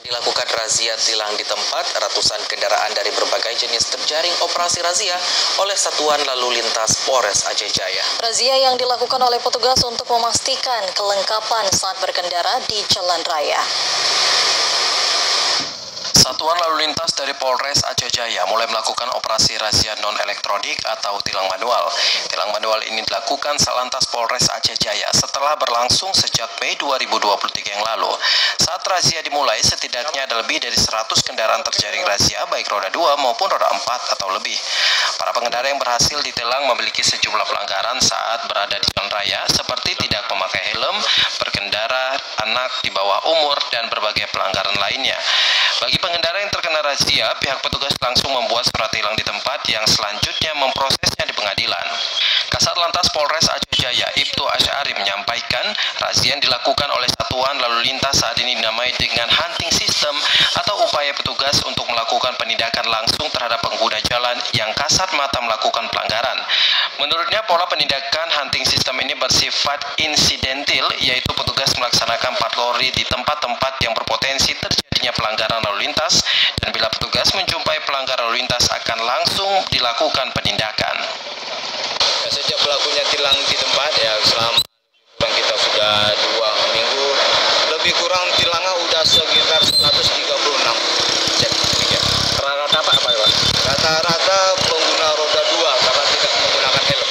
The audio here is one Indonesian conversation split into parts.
Dilakukan razia tilang di tempat, ratusan kendaraan dari berbagai jenis terjaring operasi razia oleh Satuan Lalu Lintas Polres Aceh Jaya. Razia yang dilakukan oleh petugas untuk memastikan kelengkapan saat berkendara di jalan raya. Satuan Lalu Lintas dari Polres Aceh Jaya mulai melakukan operasi razia non-elektronik atau tilang manual. Tilang manual ini dilakukan Satlantas Polres Aceh Jaya setelah berlangsung sejak Mei 2023 yang lalu. Saat razia dimulai, setidaknya ada lebih dari 100 kendaraan terjaring razia, baik roda 2 maupun roda 4 atau lebih. Para pengendara yang berhasil ditilang memiliki sejumlah pelanggaran saat berada di jalan raya, seperti tidak memakai helm, berkendara, anak di bawah umur, dan berbagai pelanggaran lainnya. Bagi pengendara yang terkena razia, pihak petugas langsung membuat surat tilang di tempat yang selanjutnya memprosesnya di pengadilan. Kasat Lantas Polres Aceh Jaya, Ibtu Asy'ari menyampaikan, razia yang dilakukan oleh Satuan Lalu Lintas saat ini dinamai dengan hunting system atau upaya petugas untuk melakukan penindakan langsung terhadap pengguna jalan yang kasat mata melakukan pelanggaran. Menurutnya, pola penindakan hunting system ini bersifat insidentil, yaitu petugas melaksanakan patroli di tempat-tempat yang berpotensi terjadinya pelanggaran lalu lintas, dan bila petugas menjumpai pelanggar lalu lintas akan langsung dilakukan penindakan. Ya, sejak berlakunya tilang di tempat, ya selama kita sudah 2 minggu, lebih kurang tilangnya udah sekitar 136. Cek, ya. Rata-rata apa ya, Pak? Rata-rata pengguna roda 2 karena tidak menggunakan helm,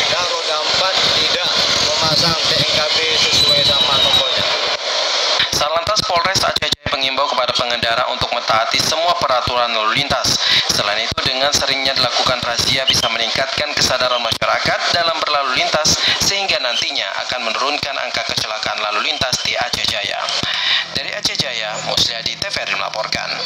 dan roda 4 tidak memasang TNKB sesuai sama nomornya. Satlantas Polres Aceh Jaya mengimbau kepada pengendara untuk mentaati semua peraturan lalu lintas. Selain itu, dengan seringnya dilakukan razia bisa meningkatkan kesadaran masyarakat dalam berlalu lintas, sehingga nantinya akan menurunkan angka kecelakaan lalu lintas di Aceh Jaya. Dari Aceh Jaya, Musliadi TVRI melaporkan.